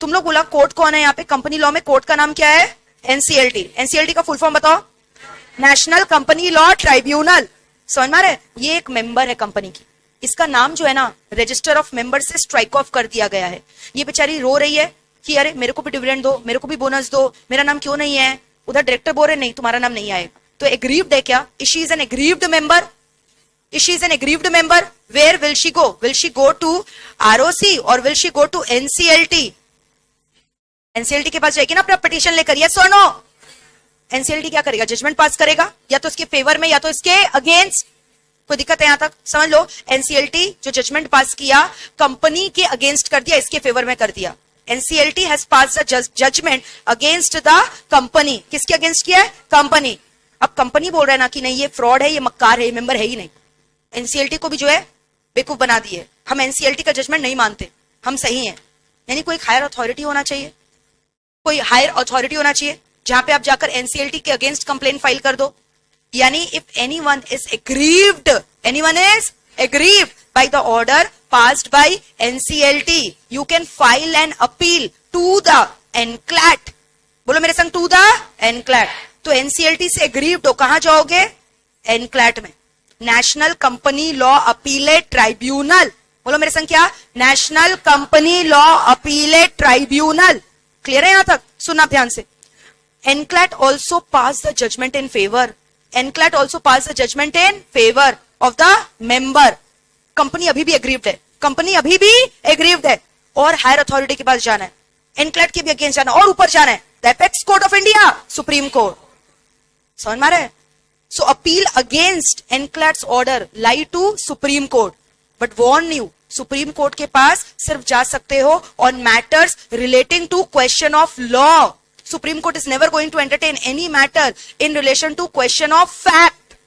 तुम लोग बोला कोर्ट कौन है यहाँ पे? कंपनी लॉ में कोर्ट का नाम क्या है? एनसीएलटी। एनसीएलटी का फुल फॉर्म बताओ। National company law tribunal. समझ में आ रहा है? ये एक मेंबर है कंपनी की, इसका नाम जो है ना रजिस्टर ऑफ मेंबर से स्ट्राइक ऑफ कर दिया गया है। ये बेचारी रो रही है कि अरे मेरे को भी डिविडेंड दो, मेरे को भी बोनस दो, मेरा नाम क्यों नहीं है? उधर डायरेक्टर बोल रहे नहीं तुम्हारा नाम नहीं आएगा। तो एग्रीव्ड है क्या? If she is an aggrieved member, if she is an aggrieved member, where will she go? Will she go to ROC or will she go to NCLT? NCLT के पास जाएगी ना अपना पिटीशन लेकर, yes or no? NCLT क्या करेगा? Judgement पास करेगा, या तो इसके फेवर में या तो इसके अगेंस्ट। कोई दिक्कत है यहां तक? समझ लो, NCLT जो जजमेंट पास किया कंपनी के अगेंस्ट कर दिया, इसके फेवर में कर दिया। NCLT has passed the judgment against the company। किसके अगेंस्ट किया है? कंपनी। अब कंपनी बोल रहा है ना कि नहीं ये फ्रॉड है, ये मक्कार है, ये मेंबर है ही नहीं। एनसीएलटी को भी जो है बेवकूफ बना दिए। हम एनसीएलटी का जजमेंट नहीं मानते, हम सही हैं। यानी कोई हायर अथॉरिटी होना चाहिए, कोई हायर अथॉरिटी होना चाहिए जहां पे आप जाकर एनसीएलटी के अगेंस्ट कंप्लेन फाइल कर दो। यानी if anyone is aggrieved, anyone is aggrieved by the order passed by NCLT, you can file an appeal to the NCLAT. बोलो मेरे संग, टू द एनक्लैट। तो एनसीएलटी से एग्रीव्ड हो, कहां जाओगे? एनक्लैट में, national company law appellate tribunal. बोलो मेरे संग क्या? National company law appellate tribunal. Clear है यहां तक? सुना ध्यान से। NCLAT also pass the judgment in favour, NCLAT also pass the judgment in favour of the member. Company अभी भी एग्रीव्ड है, कंपनी अभी भी एग्रीव्ड है, और हायर अथॉरिटी के पास जाना है, एनक्लैट के भी अगेंस्ट जाना है, और ऊपर जाना है the apex court of India, supreme court. समझ में आ रहा है? So appeal against NCLAT's order lie to Supreme Court, but warn you, Supreme Court के पास सिर्फ जा सकते हो on matters relating to question of law. Supreme Court is never going to entertain any matter in relation to question of fact.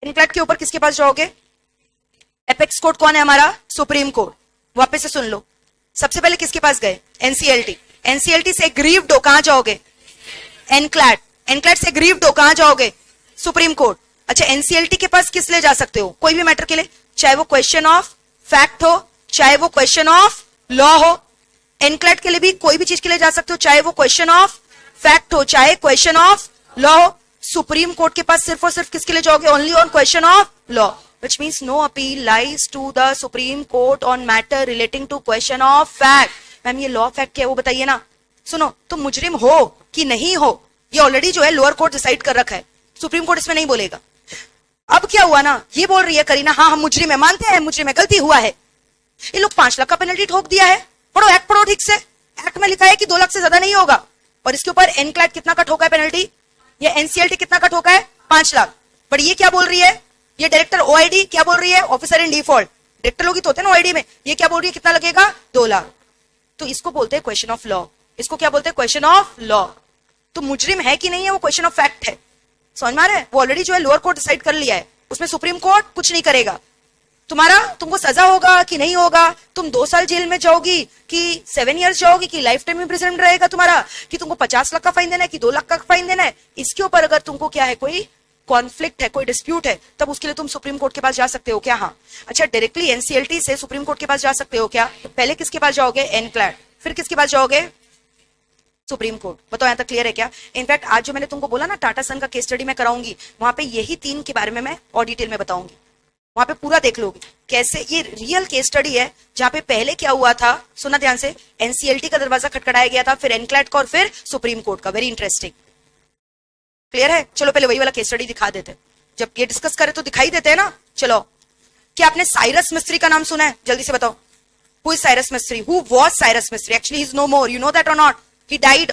NCLAT के ऊपर किसके पास जाओगे? Apex कोर्ट कौन है हमारा? Supreme court. वापस से सुन लो, सबसे पहले किसके पास गए? NCLT। NCLT से एग्रीव्ड हो, कहां जाओगे? NCLAT। एनक्लैट से एग्रीव्ड हो, कहां जाओगे? Supreme court. अच्छा, एनसीएलटी के पास किस लिए जा सकते हो? कोई भी मैटर के लिए, चाहे वो क्वेश्चन ऑफ फैक्ट हो, चाहे वो क्वेश्चन ऑफ लॉ हो। एनक्लैट के लिए भी कोई भी चीज के लिए जा सकते हो, चाहे वो क्वेश्चन ऑफ फैक्ट हो, चाहे क्वेश्चन ऑफ लॉ हो। सुप्रीम कोर्ट के पास सिर्फ और सिर्फ किसके लिए जाओगे? Only on question of law, which means no appeal lies to the supreme Court on matter relating to question of fact. Ma'am ये लॉ फैक्ट क्या है वो बताइए ना। सुनो, तुम मुजरिम हो कि नहीं हो, ये ऑलरेडी जो है लोअर कोर्ट डिसाइड कर रखा है, सुप्रीम कोर्ट इसमें नहीं बोलेगा। अब क्या हुआ ना, ये बोल रही है करीना, हाँ हम मुजरिम है, मानते हैं मुजरिम है, गलती हुआ है। ये लोग 5 लाख का पेनल्टी ठोक दिया है। पढ़ो एक्ट, पढ़ो ठीक से। एक्ट में लिखा है कि 2 लाख से ज्यादा नहीं होगा, और इसके ऊपर एनक्लैट कितना का ठोका है पेनल्टी? ये एनसीएलटी कितना का ठोका है? 5 लाख। बट ये क्या बोल रही है? ये डायरेक्टर ओआईडी क्या बोल रही है? Officer in default. डायरेक्टर लोग ही तो होते हैं ना ओआईडी में। ये क्या बोल रही है? कितना लगेगा? 2 लाख। तो इसको बोलते हैं क्वेश्चन ऑफ लॉ। इसको क्या बोलते हैं? Question of law. तो मुजरिम है कि नहीं है वो क्वेश्चन ऑफ फैक्ट है। समझ में आ रहा है? वो ऑलरेडी जो है लोअर कोर्ट डिसाइड कर लिया है, उसमें सुप्रीम कोर्ट कुछ नहीं करेगा। तुमको सजा होगा कि नहीं होगा, तुम 2 साल जेल में जाओगी कि 7 इयर्स जाओगी, कि लाइफ टाइम इम्प्रिजनमेंट रहेगा तुम्हारा, कि तुमको 50 लाख का फाइन देना है कि 2 लाख का फाइन देना है, इसके ऊपर अगर तुमको क्या है, कोई कॉन्फ्लिक्ट है, कोई डिस्प्यूट है, तब उसके लिए तुम सुप्रीम कोर्ट के पास जा सकते हो क्या? हाँ। अच्छा, डायरेक्टली एनसीएलटी से सुप्रीम कोर्ट के पास जा सकते हो क्या? तो पहले किसके पास जाओगे? एनक्लैट। फिर किसके पास जाओगे? Supreme court. बताओ यहां तक क्लियर है क्या? इनफैक्ट आज जो मैंने तुमको बोला ना टाटा सन का केस स्टडी मैं कराऊंगी, वहां पे यही 3 के बारे में मैं और डिटेल में बताऊंगी। वहां पे पूरा देख लोगे कैसे ये रियल केस स्टडी है, जहां पे पहले क्या हुआ था। सुना ध्यान से, एनसीएलटी का दरवाजा खटखटाया गया था, फिर एनक्लैट का, और फिर सुप्रीम कोर्ट का। Very interesting. क्लियर है? चलो पहले वही वाला केस स्टडी दिखा देते, जब ये डिस्कस करे तो दिखाई देते हैं ना। चलो, क्या आपने साइरस मिस्त्री का नाम सुना है? जल्दी से बताओ। Who is Cyrus Mistry? Who was Cyrus Mistry? Actually he is no more, you know that और not? He died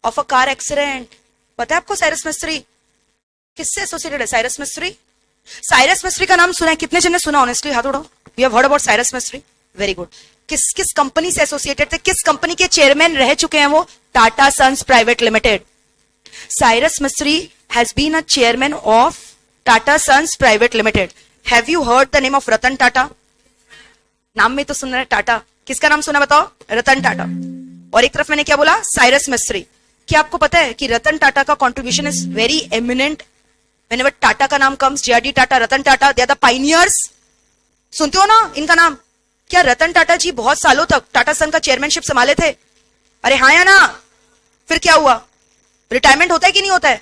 of a car accident. पता है आपको साइरस मिस्त्री किससे एसोसिएटेड है? साइरस मिस्त्री, साइरस मिस्त्री का नाम सुना है? कितने जन ने सुना? ऑनेस्टली हाथ उठाओ। You have heard about Cyrus Mistry? Very good. किस कंपनी से एसोसिएटेड थे? किस कंपनी के चेयरमैन रह चुके हैं वो? Tata sons private limited. Cyrus Mistry has been a chairman of Tata sons private limited. Have you heard the name of Ratan Tata? नाम में तो सुन रहे टाटा, किसका नाम सुना बताओ? रतन टाटा। और एक तरफ मैंने क्या बोला? साइरस मिस्त्री। क्या आपको पता है कि रतन टाटा का contribution is very eminent? Whenever Tata का नाम comes, JRD Tata, Ratan Tata, they are the pioneers. सुनते हो ना इनका नाम? क्या रतन टाटा जी बहुत सालों तक टाटा सन का चेयरमैनशिप संभाले थे? अरे हाँ या ना? फिर क्या हुआ? रिटायरमेंट होता है कि नहीं होता है?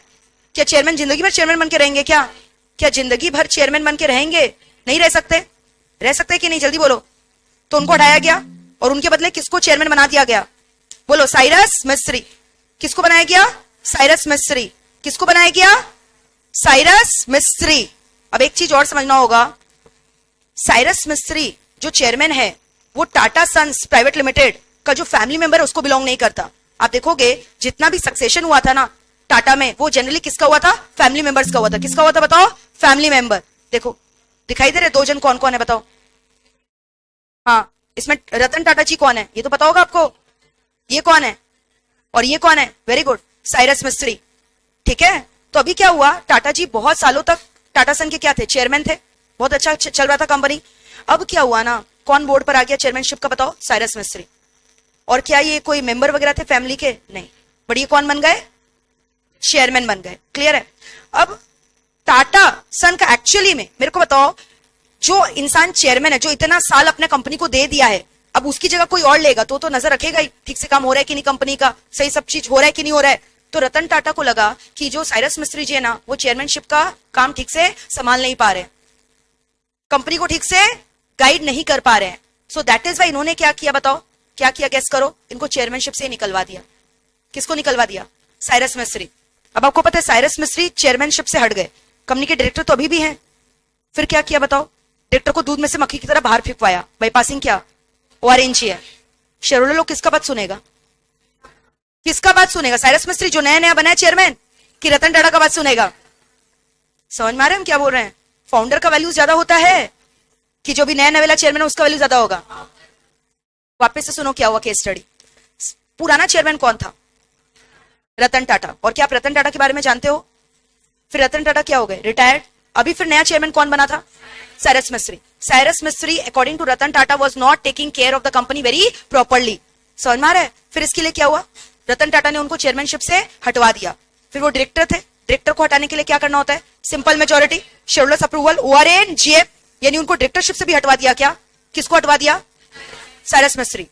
क्या चेयरमैन जिंदगी भर चेयरमैन बन के रहेंगे? क्या जिंदगी भर चेयरमैन बन के रहेंगे? नहीं रह सकते? रह सकते कि नहीं? जल्दी बोलो। तो उनको हटाया गया और उनके बदले किसको चेयरमैन बना दिया गया? बोलो। साइरस मिस्त्री। किसको बनाया गया? साइरस मिस्त्री। किसको बनाया गया? साइरस मिस्त्री। अब एक चीज और समझना होगा, साइरस मिस्त्री जो चेयरमैन है वो टाटा सन्स प्राइवेट लिमिटेड का जो फैमिली मेंबर है उसको बिलोंग नहीं करता। आप देखोगे जितना भी सक्सेशन हुआ था ना टाटा में, वो जनरली किसका हुआ था? फैमिली मेंबर्स का हुआ था। किसका हुआ था बताओ? Family member. देखो दिखाई दे रहे दो जन कौन कौन है बताओ? हाँ, इसमें रतन टाटा जी कौन है ये तो पता होगा आपको। ये कौन है और ये कौन है? वेरी गुड, साइरस मिस्त्री। ठीक है, तो अभी क्या हुआ, टाटा जी बहुत सालों तक टाटा सन के क्या थे? चेयरमैन थे। बहुत अच्छा चल रहा था कंपनी। अब क्या हुआ ना, कौन बोर्ड पर आ गया चेयरमैनशिप का बताओ? साइरस मिस्त्री। और क्या ये कोई मेंबर वगैरह थे फैमिली के? नहीं। बट ये कौन बन गए? चेयरमैन बन गए। क्लियर है? अब टाटा सन का एक्चुअली में मेरे को बताओ, जो इंसान चेयरमैन है, जो इतना साल अपने कंपनी को दे दिया है, अब उसकी जगह कोई और लेगा तो नजर रखेगा ही, ठीक से काम हो रहा है कि नहीं, कंपनी का सही सब चीज हो रहा है कि नहीं हो रहा है। तो रतन टाटा को लगा कि जो साइरस मिस्त्री जी है ना, वो चेयरमैनशिप का काम ठीक से संभाल नहीं पा रहे, कंपनी को ठीक से गाइड नहीं कर पा रहे हैं। सो दैट इज वाई इन्होंने क्या किया बताओ? क्या किया? गेस करो। इनको चेयरमैनशिप से निकलवा दिया। किसको निकलवा दिया? साइरस मिस्त्री। अब आपको पता है साइरस मिस्त्री चेयरमैनशिप से हट गए, कंपनी के डायरेक्टर तो अभी भी हैं। फिर क्या किया बताओ? डायरेक्टर को दूध में से मक्खी की तरह बाहर फेंकवाया। बाईपासिंग क्या? ऑरेंज है। शेयर होल्डर लोग किसका बात सुनेगा? किसका बात सुनेगा? साइरस मिस्त्री जो नया नया बना है चेयरमैन, कि रतन टाटा का बात सुनेगा? समझ में आ रहे हम क्या बोल रहे हैं? फाउंडर का वैल्यू ज्यादा होता है कि जो भी नया नवेला चेयरमैन है उसका वैल्यू ज्यादा होगा। वापस से सुनो क्या हुआ केस स्टडी। पुराना चेयरमैन कौन था? रतन टाटा। और क्या आप रतन टाटा के बारे में जानते हो? फिर रतन टाटा क्या हो गए? रिटायर्ड। अभी फिर नया चेयरमैन कौन बना था? Cyrus Mistry. Cyrus Mistry according to Ratan Tata was not taking care of the company very properly. समझ में आ रहा है? फिर इसके लिए क्या हुआ, रतन टाटा ने उनको चेयरमैनशिप से हटवा दिया। फिर वो डायरेक्टर थे, डायरेक्टर को हटाने के लिए क्या करना होता है? Simple majority, shareholders approval, ओआरएन जीएफ, यानी उनको डायरेक्टरशिप से भी हटवा दिया। क्या? किसको हटवा दिया? साइरस मिस्त्री।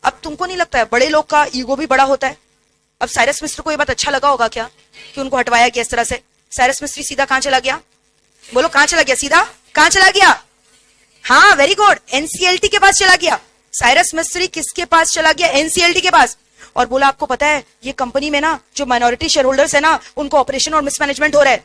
अब तुमको नहीं लगता है बड़े लोग का ईगो भी बड़ा होता है? अब साइरस मिस्त्री को ये बात अच्छा लगा होगा क्या कि उनको हटवाया गया इस तरह से? साइरस मिस्त्री सीधा कहां चला गया? बोलो कहां चला गया? सीधा कहां चला गया? हाँ वेरी गुड, एनसीएलटी के पास चला गया। साइरस मिस्त्री किसके पास चला गया? एनसीएलटी के पास। और बोला आपको पता है ये कंपनी में ना जो माइनॉरिटी शेयर होल्डर्स है ना, उनको ऑपरेशन और मिसमैनेजमेंट हो रहा है।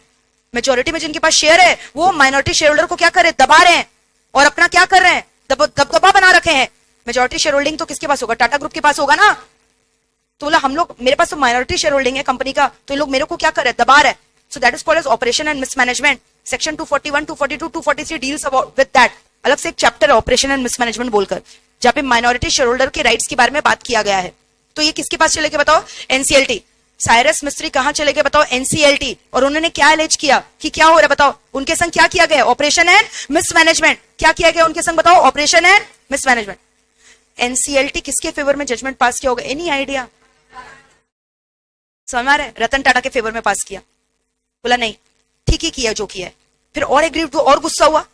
मेजोरिटी में जिनके पास शेयर है वो माइनॉरिटी शेयर होल्डर को क्या कर रहे हैं? दबा रहे हैं और अपना क्या कर रहे हैं? दबदबा बना रखे हैं। मेजोरिटी शेयर होल्डिंग तो किसके पास होगा? टाटा ग्रुप के पास होगा ना। तो बोला हम लोग, मेरे पास तो माइनॉरिटी शेयर होल्डिंग है कंपनी का, तो ये लोग मेरे को क्या कर रहे हैं? दबा रहे हैं। So that is called as operation and mismanagement. Section 241, 242, 243 deals about with that. अलग से एक चैप्टर है ऑपरेशन एंड मिसमैनेजमेंट बोलकर, जहां पे माइनॉरिटी शेयर होल्डर के राइट्स के बारे में बात किया गया है। तो ये किसके पास चले गए बताओ? एनसीएलटी। साइरस मिस्त्री कहां चले गए बताओ? एनसीएलटी। और उन्होंने क्या एलेज किया कि क्या हो रहा है बताओ? उनके संग क्या किया गया? Operation and mismanagement. क्या किया गया उनके संग बताओ? Operation and mismanagement. एनसीएलटी किसके फेवर में जजमेंट पास किया होगा? Any idea? समझ में आ रहा है? रतन टाटा के फेवर में पास किया। बोला नहीं ठीक ही किया जो किया है। फिर और एग्रीव्ड और गुस्सा हुआ।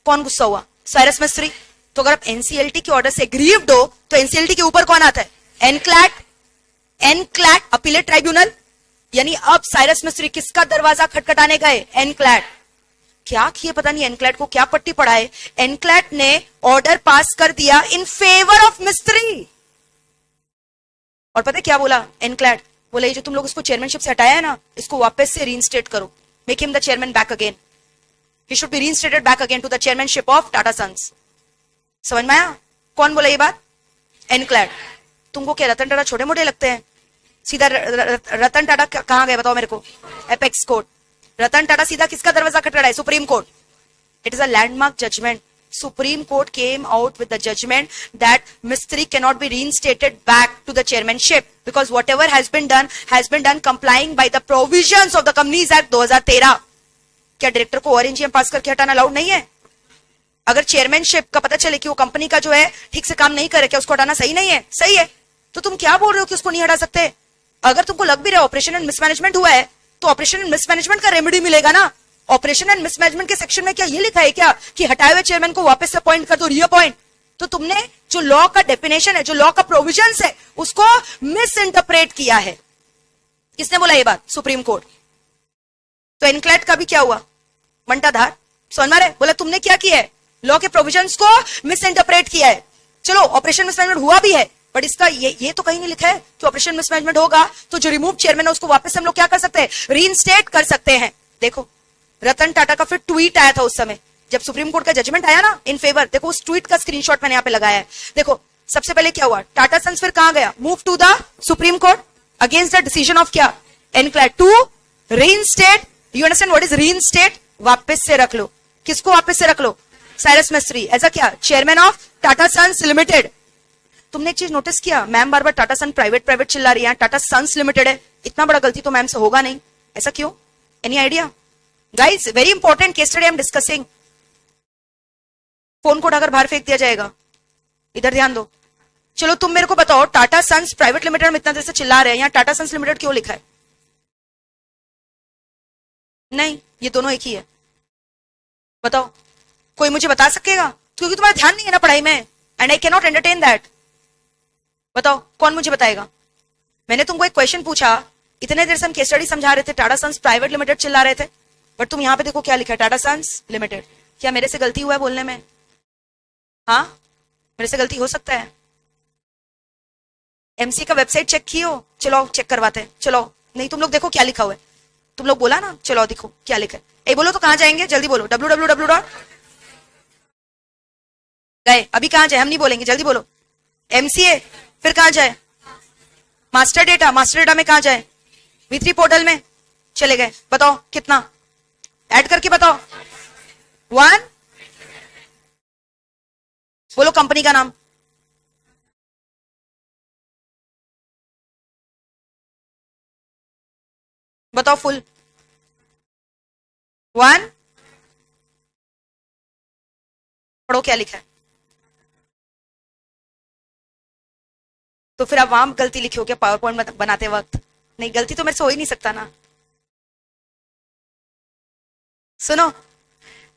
कौन गुस्सा हुआ? साइरस मिस्त्री। तो अगर आप एनसीएलटी के ऑर्डर से एग्रीव्ड हो तो एनसीएलटी के ऊपर कौन आता है? एनक्लैट। NCLAT appellate tribunal. यानी अब साइरस मिस्त्री किसका दरवाजा खटखटाने गए? एनक्लैट। क्या किए पता नहीं, एनक्लैट को क्या पट्टी पढ़ाए, एनक्लैट ने ऑर्डर पास कर दिया इन फेवर ऑफ मिस्त्री। और पता है क्या बोला एनक्लैट? बोला ये जो तुम लोग इसको चेयरमैनशिप से हटाया है ना, इसको वापस से रीइंस्टेट करो, make him the chairman back again. He should be reinstated back again to the chairmanship of Tata Sons. समझ में आया? कौन बोला ये बात? एनक्लैट। तुमको क्या रतन टाटा छोटे मोटे लगते हैं? सीधा रतन टाटा कहां गए बताओ मेरे को? Apex court. रतन टाटा सीधा किसका दरवाजा खटखटाया है? Supreme Court. It is a landmark judgment. Supreme Court came out with the judgment that Mistry cannot be reinstated back to the chairmanship because whatever has been done complying by the provisions of the Companies Act 2013। क्या director को orange पास करके हटाना allowed नहीं है? अगर chairmanship का पता चले कि वो कंपनी का जो है ठीक से काम नहीं करे, क्या उसको हटाना सही नहीं है? सही है। तो तुम क्या बोल रहे हो कि उसको नहीं हटा सकते? अगर तुमको लग भी रहा है ऑपरेशन एंड मिसमैनेजमेंट हुआ है तो ऑपरेशन एंड मिसमैनेजमेंट का रेमेडी मिलेगा ना। ऑपरेशन एंड मिसमैनेजमेंट के सेक्शन में क्या ये लिखा है क्या कि हटाए हुए चेयरमैन को वापस से अपॉइंट कर दो, रीअपॉइंट? तो तुमने जो लॉ का डेफिनेशन है, जो लॉ का प्रोविजंस है, उसको मिस इंटरप्रेट किया है। किसने बोला ये बात? Supreme court. तो एनक्लैड का भी क्या हुआ? बंटाधार। समझ में आ रहा है? बोला तुमने क्या किया है? लॉ के प्रोविजंस को मिस इंटरप्रेट किया है। चलो ऑपरेशन मिसमैनेजमेंट हुआ भी है, बट इसका ये तो कहीं नहीं लिखा है कि ऑपरेशन मिसमैनेजमेंट होगा तो जो रिमूव चेयरमैन है उसको वापस हम लोग क्या कर सकते हैं? रीइंस्टेट कर सकते हैं। देखो रतन टाटा का फिर ट्वीट आया था उस समय जब सुप्रीम कोर्ट का जजमेंट आया ना इन फेवर। देखो उस ट्वीट का स्क्रीनशॉट मैंने यहाँ पे लगाया है। देखो सबसे पहले क्या हुआ? टाटा सन्स फिर कहां गया? Move to the supreme court against the decision of क्या? NCLAT to reinstate. You understand what is reinstate? वापस से रख लो। किसको वापस से रख लो? साइरस मिस्त्री एज अ क्या? Chairman of Tata Sons Limited. तुमने एक चीज नोटिस किया? मैम बार बार टाटा सन प्राइवेट चिल्ला रही है, टाटा सन्स लिमिटेड है। इतना बड़ा गलती तो मैम से होगा नहीं, ऐसा क्यों? Any idea? Guys very important case study I am discussing. Phone code अगर बाहर फेंक दिया जाएगा, इधर ध्यान दो। चलो तुम मेरे को बताओ, टाटा सन्स प्राइवेट लिमिटेड में इतना देर से चिल्ला रहे हैं, यहाँ टाटा सन्स लिमिटेड क्यों लिखा है? नहीं, ये दोनों एक ही है। बताओ, कोई मुझे बता सकेगा? क्योंकि तुम्हारा ध्यान नहीं है ना पढ़ाई में, and I can not entertain that. बताओ कौन मुझे बताएगा? मैंने तुमको एक क्वेश्चन पूछा, इतने देर से हम केस स्टडी समझा रहे थे, टाटा सन्स प्राइवेट लिमिटेड चिल्ला रहे थे, बट तुम यहां पे देखो क्या लिखा है? Tata Sons Limited. क्या मेरे से गलती हुआ है बोलने में? हाँ मेरे से गलती हो सकता है। एमसी का वेबसाइट चेक कियो? चलो चेक करवाते हैं। चलो नहीं तुम लोग देखो क्या लिखा हुआ है। तुम लोग बोला ना, चलो देखो क्या लिखा है। ए बोलो तो कहां जाएंगे? जल्दी बोलो। www गए, अभी कहां जाए? हम नहीं बोलेंगे, जल्दी बोलो। एमसीए, फिर कहां जाए? Master data. मास्टर डेटा में कहां जाए? V3 पोर्टल में चले गए। बताओ कितना ऐड करके बताओ? 1। बोलो कंपनी का नाम। बताओ फुल। 1। पढ़ो क्या लिखा है। तो फिर आप वहां गलती लिखी हो क्या पावर पॉइंट बनाते वक्त? नहीं, गलती तो मेरे से हो ही नहीं सकता ना। सुनो,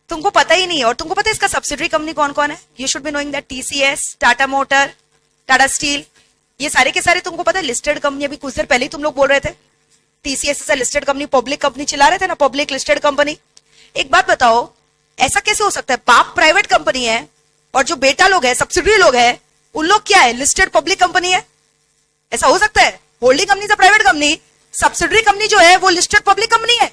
तुमको पता ही नहीं है, और तुमको पता है इसका सब्सिडरी कंपनी कौन कौन है? You should be knowing that. TCS, Tata motor, Tata steel, ये सारे के सारे तुमको पता है लिस्टेड कंपनी। अभी कुछ देर पहले ही तुम लोग बोल रहे थे टीसीएस से लिस्टेड कंपनी, पब्लिक कंपनी चिल्ला रहे थे ना, पब्लिक लिस्टेड कंपनी। एक बात बताओ, ऐसा कैसे हो सकता है? बाप प्राइवेट कंपनी है और जो बेटा लोग है, सब्सिडरी लोग है, उन लोग क्या है? लिस्टेड पब्लिक कंपनी है। ऐसा हो सकता है? होल्डिंग कंपनी से प्राइवेट कंपनी, सब्सिडरी कंपनी जो है वो लिस्टेड पब्लिक कंपनी है।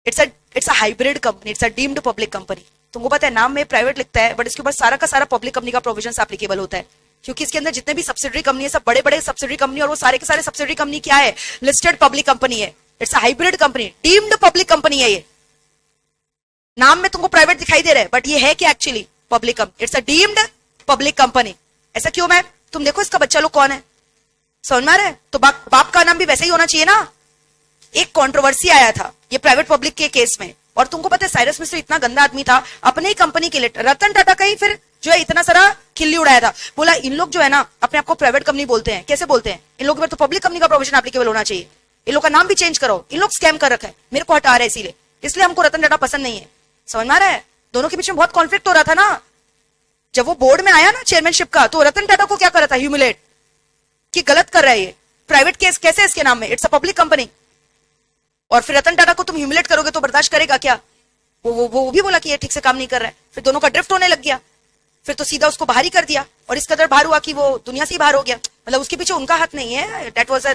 It's a hybrid company, it's a deemed public company. तुमको पता है नाम में प्राइवेट लिखता है, बट इसके ऊपर सारा का सारा पब्लिक कंपनी का प्रोविजन एप्लीकेबल होता है, क्योंकि इसके अंदर जितने भी सब्सिडरी कंपनी है सब बड़े बड़े सब्सिडरी कंपनी, और वो सारे के सारे सब्सिडरी कंपनी क्या है? लिस्टेड पब्लिक कंपनी है। It's a hybrid company, deemed public company है। ये नाम में तुमको प्राइवेट दिखाई दे रहा है, बट ये है कि actually public company. It's a deemed public company. ऐसा क्यों मैम? तुम देखो इसका बच्चा लोग कौन है, समझ में आ रहा है? तो बाप का नाम भी वैसे ही होना चाहिए ना। एक कंट्रोवर्सी आया था ये प्राइवेट पब्लिक के केस में, और तुमको पता है साइरस मिस्त्री इतना गंदा आदमी था, अपने ही कंपनी के लिए रतन टाटा का ही फिर जो है इतना सारा खिल्ली उड़ाया था। बोला इन लोग जो है ना अपने आपको प्राइवेट कंपनी बोलते हैं, कैसे बोलते हैं? इन लोगों पर तो पब्लिक कंपनी का प्रोविजन एप्लीकेबल होना चाहिए। इन लोग का नाम भी चेंज करो, इन लोग स्कैम कर रखा है, मेरे को हटा रहे हैं, इसलिए हमको रतन टाटा पसंद नहीं है। समझ में आ रहा है? दोनों के बीच में बहुत कॉन्फ्लिक्ट हो रहा था ना। जब वो बोर्ड में आया ना चेयरमैनशिप का, तो रतन टाटा को क्या कर रहा था? ह्यूमिलेट, कि गलत कर रहा है ये, प्राइवेट केस कैसे इसके नाम में? It's a public company. और फिर रतन टाटा को तुम ह्यूमिलेट करोगे तो बर्दाश्त करेगा क्या? वो भी बोला कि ये ठीक से काम नहीं कर रहा है। फिर दोनों का ड्रिफ्ट होने लग गया, फिर तो सीधा उसको बाहर ही कर दिया, और इस कदर बाहर हुआ कि वो दुनिया से ही बाहर हो गया। मतलब उसके पीछे उनका हाथ नहीं है, that was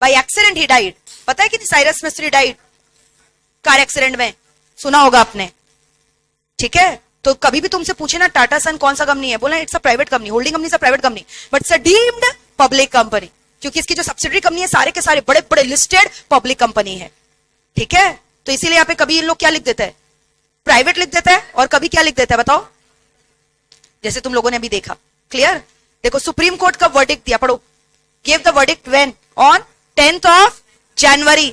by accident he died. पता है कि साइरस मिस्त्री डाइड कार एक्सीडेंट में, सुना होगा आपने, ठीक है? तो कभी भी तुमसे पूछे ना टाटा सन कौन सा कंपनी है, बोला it's a private company, holding company से private company, but it's a deemed public company, क्योंकि इसकी जो सब्सिडरी कंपनी है सारे के सारे बड़े बड़े लिस्टेड पब्लिक कंपनी है। ठीक है? तो इसीलिए यहाँ पे कभी इन लोग क्या लिख देता है? प्राइवेट लिख देता है, और कभी क्या लिख देता है बताओ? जैसे तुम लोगों ने अभी देखा। क्लियर? देखो सुप्रीम कोर्ट का वर्डिक्ट दिया, पढ़ो। Give the verdict when? On 10th of January।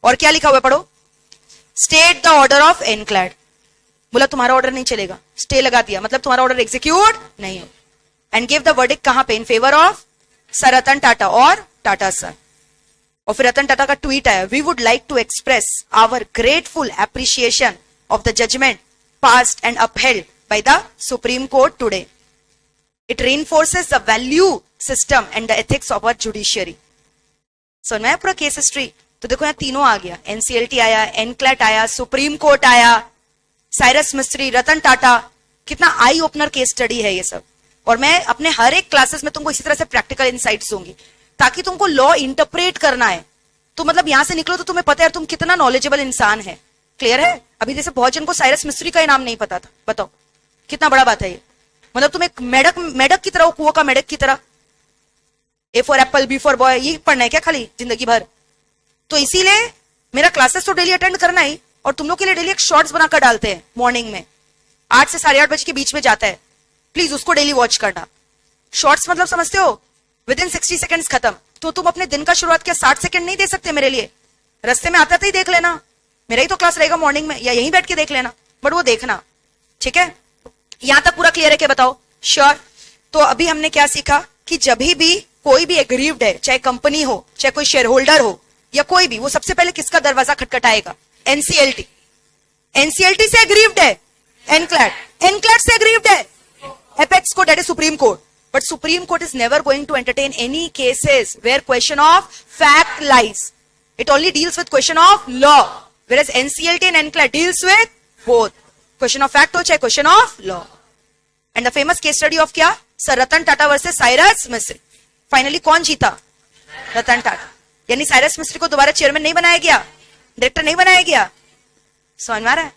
और क्या लिखा हुआ है पढ़ो? State the order of NCLAT. बोला तुम्हारा ऑर्डर नहीं चलेगा, स्टे लगा दिया, मतलब तुम्हारा ऑर्डर एग्जीक्यूट नहीं हो। एंड गिव द वर्डिक्ट कहां पे? इन favour of sir Ratan Tata और टाटा सर। और फिर रतन टाटा का ट्वीट आया, we would like to express our grateful appreciation of the judgment passed and upheld by the Supreme Court today. It reinforces the value system and the ethics of our judiciary. So मैं पूरा case history तो देखो यहाँ तीनों आ गया, NCLT आया, NCLAT आया, supreme court आया, साइरस मिस्त्री, रतन टाटा. कितना आई ओपनर केस स्टडी है ये सब. और मैं अपने हर एक क्लासेस में तुमको इसी तरह से प्रैक्टिकल इनसाइट्स दूंगी ताकि तुमको लॉ इंटरप्रेट करना है तो मतलब यहां से निकलो तो तुम्हें पता है तुम कितना नॉलेजेबल इंसान है. क्लियर है. अभी जैसे बहुत जन को साइरस मिस्त्री का नाम नहीं पता था. बताओ कितना बड़ा बात है ये. मतलब तुम एक मेढक की तरह हो, कुओं का मेढक की तरह. A for apple, B for boy, ये पढ़ना है क्या खाली जिंदगी भर. तो इसीलिए मेरा क्लासेस तो डेली अटेंड करना ही, और तुम लोग के लिए डेली एक शॉर्ट्स बनाकर डालते हैं मॉर्निंग में 8 से 8:30 बजे के बीच में जाता है. प्लीज उसको डेली वॉच करना. शॉर्ट्स मतलब समझते हो, विद इन 60 सेकेंड्स खत्म. तो तुम अपने दिन का शुरुआत क्या 60 सेकंड नहीं दे सकते मेरे लिए. रास्ते में आता था ही देख लेना. मेरा ही तो क्लास रहेगा मॉर्निंग में, या यहीं बैठ के देख लेना, बट वो देखना. ठीक है, यहां तक पूरा क्लियर है क्या. बताओ. श्योर. तो अभी हमने क्या सीखा कि जब भी कोई भी एग्रीव्ड है, चाहे कंपनी हो, चाहे कोई शेयर होल्डर हो, या कोई भी, वो सबसे पहले किसका दरवाजा खटखटाएगा. एनसीएलटी. एनसीएलटी से एग्रीव्ड है. एनक्लैट. एनक्लैट से एग्रीव्ड है apex court, that is supreme court. But Supreme Court is never going to entertain any cases where question of fact lies. It only deals with question of law. Whereas NCLT and NCLAT deals with both. Question of fact हो चाहे question of law. And the famous case study of क्या? Sir Ratan Tata versus Cyrus Mistry. Finally कौन जीता? रतन टाटा. यानी Cyrus मिस्त्री को दोबारा chairman नहीं बनाया गया, डायरेक्टर नहीं बनाया गया. समझ में आ रहा है.